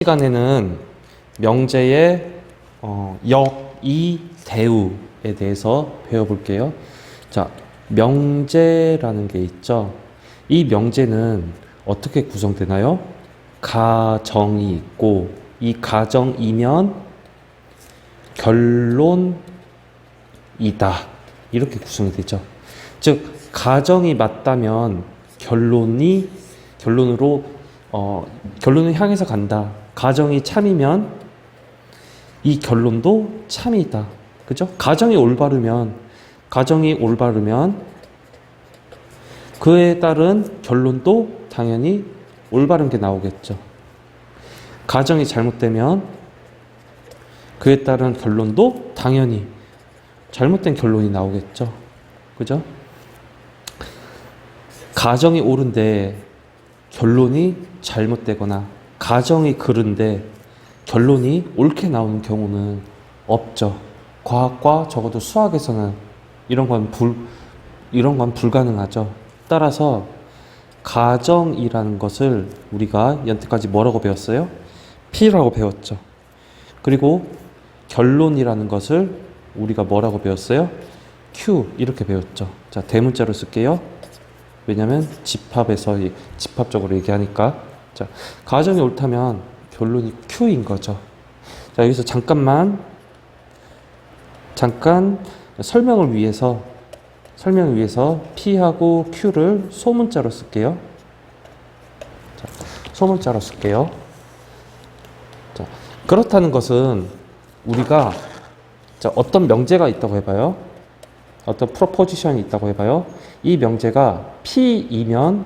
시간에는 명제의 역, 이, 대우에 대해서 배워볼게요. 자, 명제라는 게 있죠. 이 명제는 어떻게 구성되나요? 가정이 있고, 이 가정이면 결론이다. 이렇게 구성이 되죠. 즉, 가정이 맞다면 결론을 향해서 간다. 가정이 참이면 이 결론도 참이다. 그죠? 가정이 올바르면 그에 따른 결론도 당연히 올바른 게 나오겠죠. 가정이 잘못되면 그에 따른 결론도 당연히 잘못된 결론이 나오겠죠. 그죠? 가정이 옳은데 결론이 잘못되거나 가정이 그른데 결론이 옳게 나오는 경우는 없죠. 과학과 적어도 수학에서는 이런 건 불가능하죠. 따라서 가정이라는 것을 우리가 여태까지 뭐라고 배웠어요? P라고 배웠죠. 그리고 결론이라는 것을 우리가 뭐라고 배웠어요? Q 이렇게 배웠죠. 자, 대문자로 쓸게요. 왜냐면 집합적으로 얘기하니까. 자, 가정이 옳다면 결론이 Q인 거죠. 자, 여기서 잠깐 설명을 위해서 P하고 Q를 소문자로 쓸게요. 자, 소문자로 쓸게요. 자, 그렇다는 것은 우리가 어떤 명제가 있다고 해봐요. 어떤 프로포지션이 있다고 해봐요. 이 명제가 P이면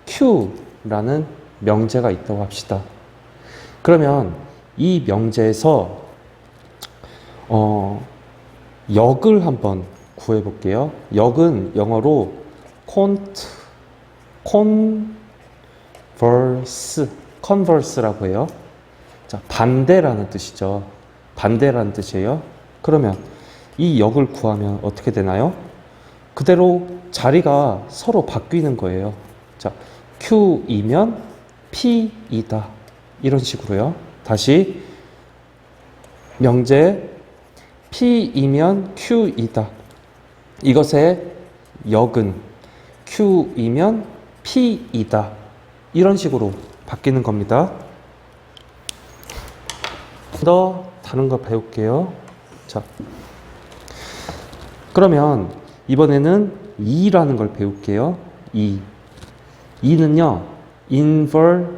Q라는 명제가 있다고 합시다. 그러면 이 명제에서 역을 한번 구해 볼게요. 역은 영어로 converse라고 해요. 자, 반대라는 뜻이죠. 반대라는 뜻이에요. 그러면 이 역을 구하면 어떻게 되나요? 그대로 자리가 서로 바뀌는 거예요. 자, Q이면 P이다. 이런 식으로요. 다시 명제 P이면 Q이다. 이것의 역은 Q이면 P이다. 이런 식으로 바뀌는 겁니다. 더 다른 거 배울게요. 자, 그러면 이번에는 이라는 걸 배울게요. 이는요, inverse예요.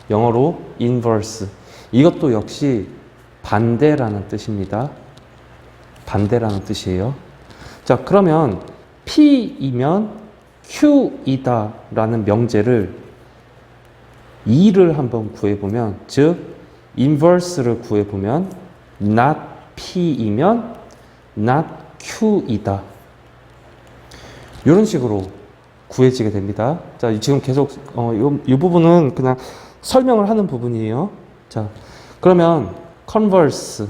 영어로 inverse. 이것도 역시 반대라는 뜻입니다. 반대라는 뜻이에요. 자, 그러면 P이면 Q이다 라는 명제를 이를 한번 구해보면, 즉 inverse를 구해보면 not P이면 not Q이다. 이런 식으로 구해지게 됩니다. 자, 지금 계속 이 부분은 그냥 설명을 하는 부분이에요. 자, 그러면 converse.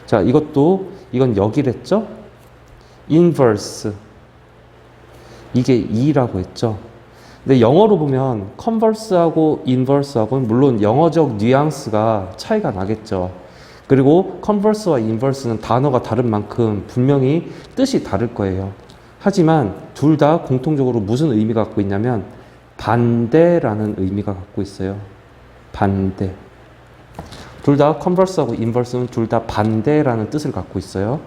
자, 이건 역이랬죠? inverse. 이게 이라고 했죠. 근데 영어로 보면 converse하고 inverse하고는 물론 영어적 뉘앙스가 차이가 나겠죠. 그리고 converse와 inverse는 단어가 다른 만큼 분명히 뜻이 다를 거예요. 하지만 둘 다 공통적으로 무슨 의미가 갖고 있냐면 반대라는 의미가 갖고 있어요. 반대. 둘 다 converse하고 inverse는 둘 다 반대라는 뜻을 갖고 있어요.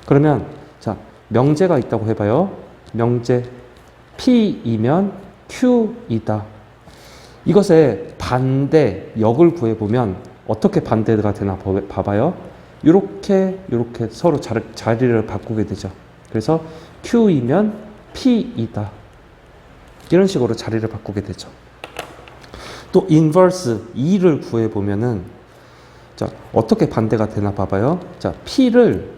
그러면 자, 명제가 있다고 해봐요. 명제 P이면 Q이다. 이것의 반대 역을 구해보면 어떻게 반대가 되나 봐봐요. 이렇게 서로 자리를 바꾸게 되죠. 그래서 Q이면 P이다. 이런 식으로 자리를 바꾸게 되죠. 또 inverse, 이를 구해보면은 자, 어떻게 반대가 되나 봐봐요. 자, P를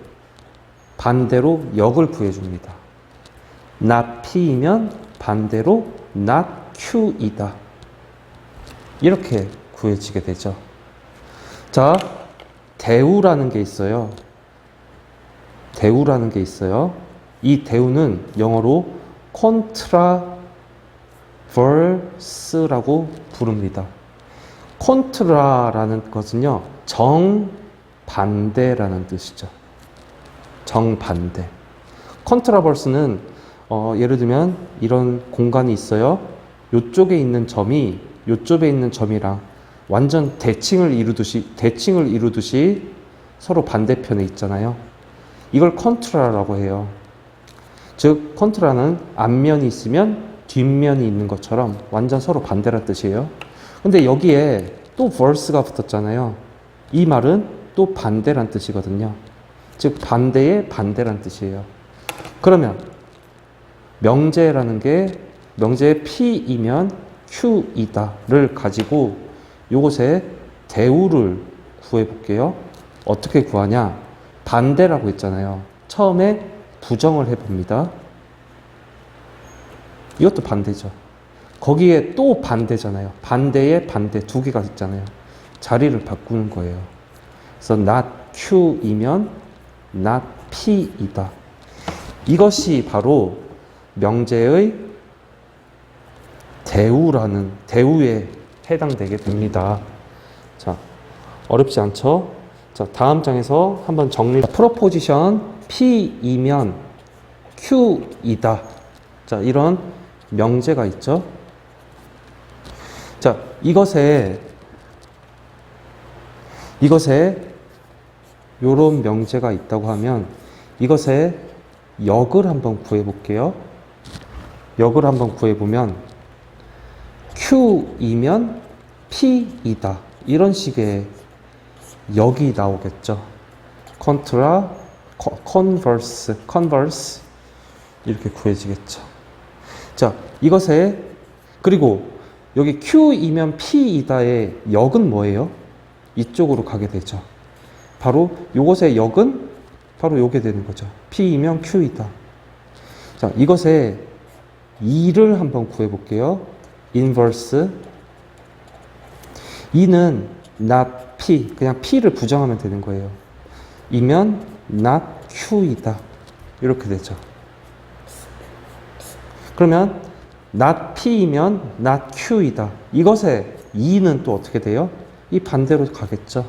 반대로 역을 구해줍니다. not P이면 반대로 not Q이다. 이렇게 구해지게 되죠. 자, 대우라는 게 있어요. 이 대우는 영어로 verse라고 부릅니다. 콘트라라는 것은요, 정반대라는 뜻이죠. 정반대. 컨트라버스는 예를 들면 이런 공간이 있어요. 요쪽에 있는 점이 요쪽에 있는 점이랑 완전 대칭을 이루듯이 서로 반대편에 있잖아요. 이걸 컨트라라고 해요. 즉 컨트라는 앞면이 있으면 뒷면이 있는 것처럼 완전 서로 반대란 뜻이에요. 근데 여기에 또 verse가 붙었잖아요. 이 말은 또 반대란 뜻이거든요. 즉 반대의 반대란 뜻이에요. 그러면 명제라는 게 명제의 P이면 Q이다를 가지고 요것의 대우를 구해볼게요. 어떻게 구하냐? 반대라고 했잖아요. 처음에 부정을 해봅니다. 이것도 반대죠. 거기에 또 반대잖아요. 반대의 반대 두 개가 있잖아요. 자리를 바꾸는 거예요. 그래서 not Q이면 not P이다. 이것이 바로 명제의 대우에 해당되게 됩니다. 자, 어렵지 않죠? 자, 다음 장에서 한번 정리. 프로포지션 P이면 Q이다. 자, 이런 명제가 있죠. 자, 이것에 요런 명제가 있다고 하면 이것의 역을 한번 구해 볼게요. 역을 한번 구해 보면 Q이면 P이다. 이런 식의 역이 나오겠죠. 컨트라, 컨버스 이렇게 구해지겠죠. 자, 이것에 그리고 여기 Q이면 P이다의 역은 뭐예요? 이쪽으로 가게 되죠. 바로 요것의 역은 바로 요게 되는 거죠. P이면 Q이다. 자, 이것의 2를 한번 구해 볼게요. 인버스. 2는 not P. 그냥 P를 부정하면 되는 거예요. 이면 not Q이다. 이렇게 되죠. 그러면 not P이면 not Q이다. 이것의 2는 또 어떻게 돼요? 이 반대로 가겠죠.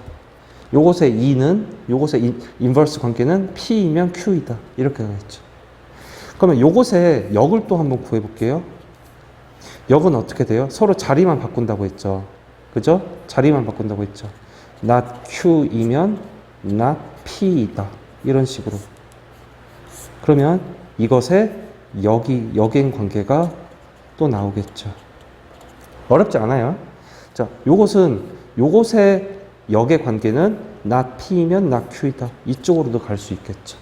요것의 2는 요것의 인버스 관계는 P이면 Q이다. 이렇게 가겠죠. 그러면 요것의 역을 또 한번 구해 볼게요. 역은 어떻게 돼요? 서로 자리만 바꾼다고 했죠. 그죠? 자리만 바꾼다고 했죠. not Q이면 not P이다. 이런 식으로. 그러면 이것의 역행 관계가 또 나오겠죠. 어렵지 않아요. 자, 요것의 역의 관계는 not P이면 not Q이다. 이쪽으로도 갈 수 있겠죠.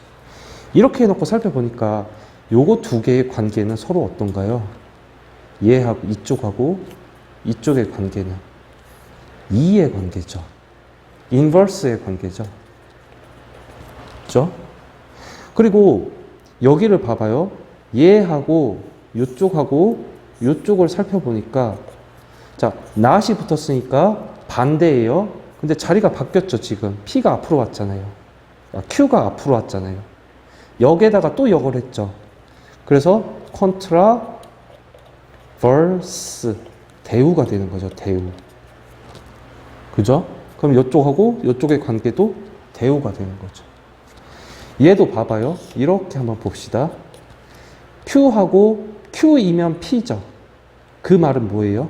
이렇게 해놓고 살펴보니까 요거 두 개의 관계는 서로 어떤가요? 얘하고 이쪽의 관계는 2의 관계죠. 인버스의 관계죠. 그죠? 그리고 여기를 봐봐요. 얘하고 요쪽을 살펴보니까 자, not이 붙었으니까 반대예요. 근데 자리가 바뀌었죠, 지금. P가 앞으로 왔잖아요. Q가 앞으로 왔잖아요. 역에다가 또 역을 했죠. 그래서 컨트라 버스 대우가 되는 거죠. 대우. 그죠? 그럼 이쪽하고 이쪽의 관계도 대우가 되는 거죠. 얘도 봐봐요. 이렇게 한번 봅시다. Q이면 P죠. 그 말은 뭐예요?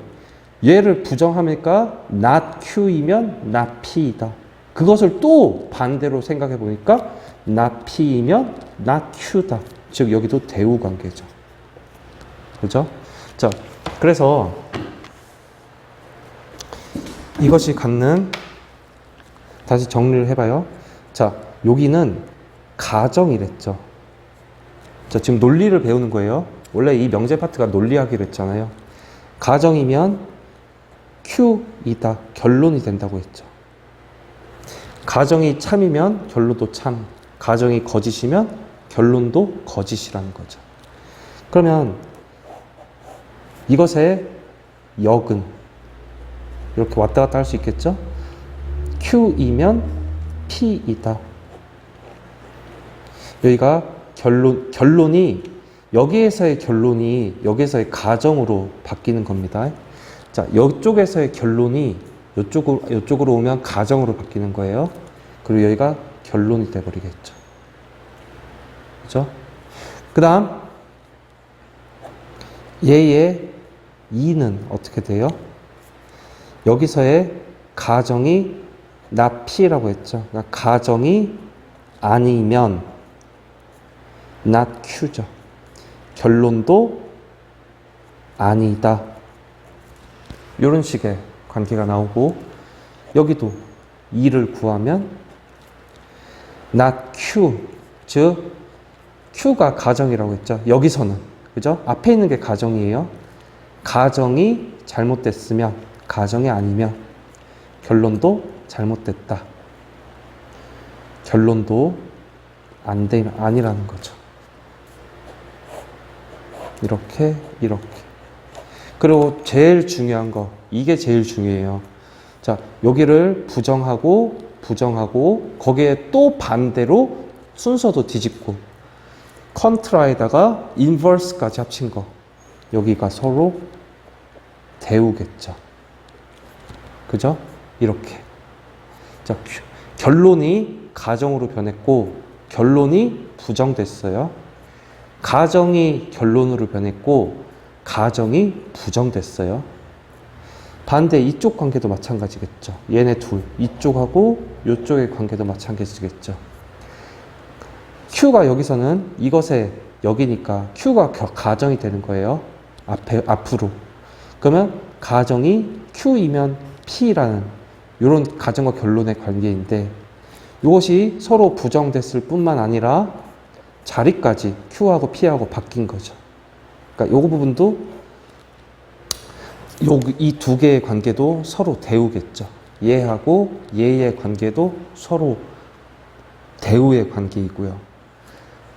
얘를 부정하니까 not Q이면 not P이다. 그것을 또 반대로 생각해 보니까 not P이면 not Q다. 즉 여기도 대우 관계죠. 그죠? 자, 그래서 이것이 갖는 다시 정리를 해봐요. 자, 여기는 가정이랬죠. 자, 지금 논리를 배우는 거예요. 원래 이 명제 파트가 논리하기로 했잖아요. 가정이면 Q이다. 결론이 된다고 했죠. 가정이 참이면 결론도 참. 가정이 거짓이면 결론도 거짓이라는 거죠. 그러면 이것의 역은 이렇게 왔다 갔다 할 수 있겠죠? Q이면 P이다. 여기가 결론이 여기에서의 결론이 여기에서의 가정으로 바뀌는 겁니다. 자, 이쪽에서의 결론이 이쪽으로 오면 가정으로 바뀌는 거예요. 그리고 여기가 결론이 돼버리겠죠. 그죠? 그 다음, 얘의 2는 어떻게 돼요? 여기서의 가정이 not P라고 했죠. 그러니까 가정이 아니면 not Q죠. 결론도 아니다. 이런 식의 관계가 나오고, 여기도 2를 구하면 not Q, 즉 Q가 가정이라고 했죠. 여기서는, 그죠? 앞에 있는 게 가정이에요. 가정이 잘못됐으면, 가정이 아니면 결론도 잘못됐다. 결론도 아니라는 거죠. 이렇게. 그리고 제일 중요한 거, 이게 제일 중요해요. 자, 여기를 부정하고 거기에 또 반대로 순서도 뒤집고 컨트라에다가 인버스까지 합친 거, 여기가 서로 대우겠죠. 그죠? 이렇게. 자, 결론이 가정으로 변했고 결론이 부정됐어요. 가정이 결론으로 변했고 가정이 부정됐어요. 반대 이쪽 관계도 마찬가지겠죠. 얘네 둘, 이쪽하고 이쪽의 관계도 마찬가지겠죠. Q가 여기서는 이것의 여기니까 Q가 가정이 되는 거예요. 앞으로. 그러면 가정이 Q이면 P라는 이런 가정과 결론의 관계인데, 이것이 서로 부정됐을 뿐만 아니라 자리까지 Q하고 P하고 바뀐 거죠. 그러니까 요거 부분도 이 두 개의 관계도 서로 대우겠죠. 얘하고 얘의 관계도 서로 대우의 관계이고요.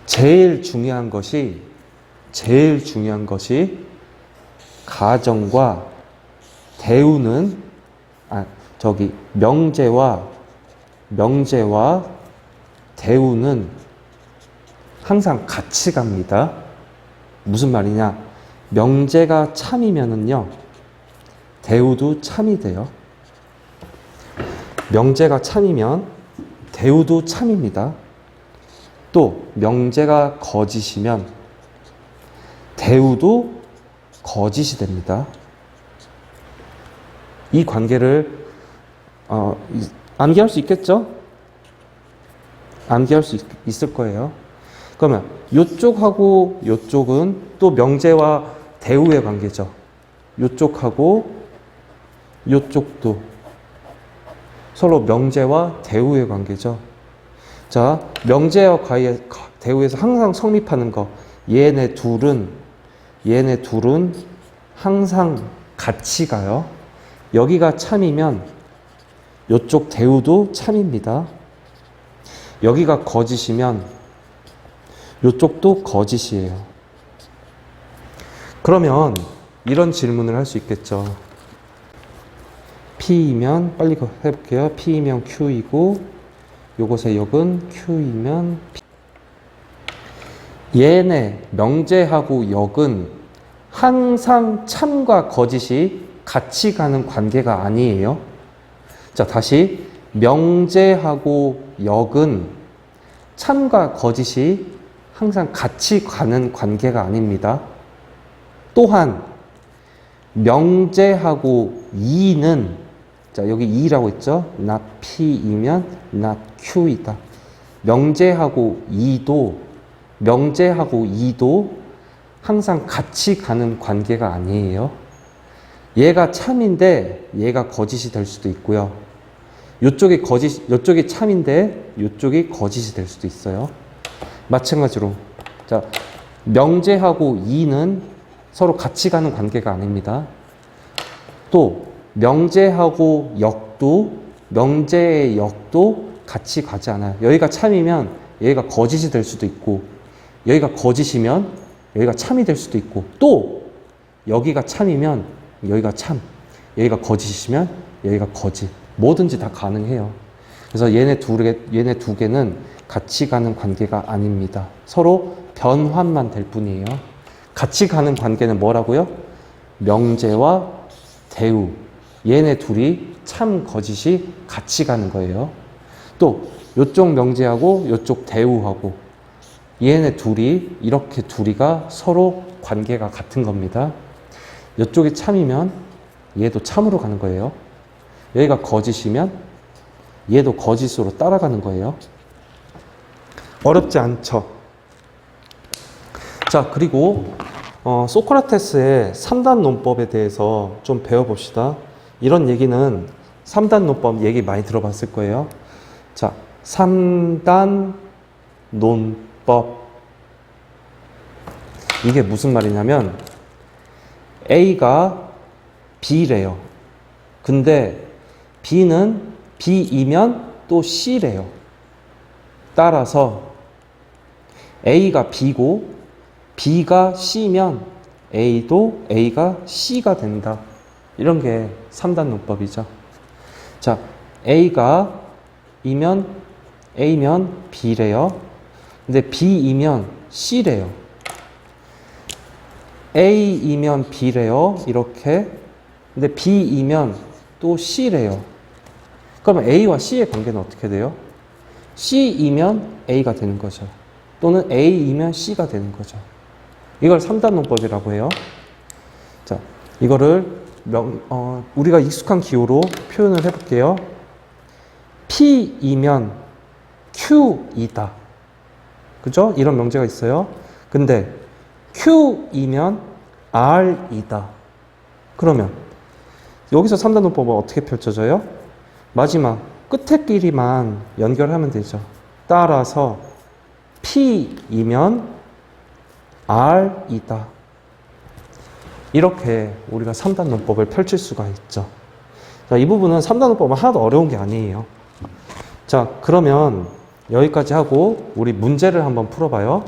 제일 중요한 것이 가정과 대우는 명제와 대우는 항상 같이 갑니다. 무슨 말이냐? 명제가 참이면은요, 대우도 참이 돼요. 명제가 참이면 대우도 참입니다. 또 명제가 거짓이면 대우도 거짓이 됩니다. 이 관계를 암기할 수 있겠죠? 암기할 수 있을 거예요. 그러면 이쪽하고 이쪽은 또 명제와 대우의 관계죠. 이쪽하고 이쪽도 서로 명제와 대우의 관계죠. 자, 명제와 대우에서 항상 성립하는 거, 얘네 둘은 항상 같이 가요. 여기가 참이면 이쪽 대우도 참입니다. 여기가 거짓이면 이쪽도 거짓이에요. 그러면 이런 질문을 할 수 있겠죠. P이면, 빨리 해볼게요. P이면 Q이고 요것의 역은 Q이면 P. 얘네 명제하고 역은 항상 참과 거짓이 같이 가는 관계가 아니에요. 자, 다시 명제하고 역은 참과 거짓이 항상 같이 가는 관계가 아닙니다. 또한 명제하고 이는, 자, 여기 이라고 했죠. not P이면 not Q이다. 명제하고 이도 항상 같이 가는 관계가 아니에요. 얘가 참인데 얘가 거짓이 될 수도 있고요. 이쪽이 참인데 이쪽이 거짓이 될 수도 있어요. 마찬가지로, 자, 명제하고 이는 서로 같이 가는 관계가 아닙니다. 또 명제하고 명제의 역도 같이 가지 않아요. 여기가 참이면 여기가 거짓이 될 수도 있고, 여기가 거짓이면 여기가 참이 될 수도 있고, 또 여기가 참이면 여기가 참, 여기가 거짓이면 여기가 거짓, 뭐든지 다 가능해요. 그래서 얘네 두 개는 같이 가는 관계가 아닙니다. 서로 변환만 될 뿐이에요. 같이 가는 관계는 뭐라고요? 명제와 대우. 얘네 둘이 참 거짓이 같이 가는 거예요. 또 요쪽 명제하고 요쪽 대우하고 얘네 둘이 이렇게 둘이가 서로 관계가 같은 겁니다. 이쪽이 참이면 얘도 참으로 가는 거예요. 여기가 거짓이면 얘도 거짓으로 따라가는 거예요. 어렵지 않죠? 자, 그리고 소크라테스의 3단 논법에 대해서 좀 배워봅시다. 이런 얘기는 3단 논법 얘기 많이 들어봤을 거예요. 자, 3단 논법. 이게 무슨 말이냐면 A가 B래요. 근데 B는 B이면 또 C래요. 따라서 A가 B고 B가 C면 A도 A가 C가 된다. 이런 게 3단 논법이죠. 자, A가 A면 B래요. 근데 B이면 C래요. A이면 B래요. 이렇게. 근데 B이면 또 C래요. 그러면 A와 C의 관계는 어떻게 돼요? C이면 A가 되는 거죠. 또는 A이면 C가 되는 거죠. 이걸 3단 논법이라고 해요. 자, 이거를 우리가 익숙한 기호로 표현을 해볼게요. P이면 Q이다. 그죠? 이런 명제가 있어요. 근데 Q이면 R이다. 그러면 여기서 3단 논법은 어떻게 펼쳐져요? 마지막 끝에 끼리만 연결하면 되죠. 따라서 P이면 R이다. 이렇게 우리가 3단 논법을 펼칠 수가 있죠. 자, 이 부분은 3단 논법은 하나도 어려운 게 아니에요. 자, 그러면 여기까지 하고 우리 문제를 한번 풀어봐요.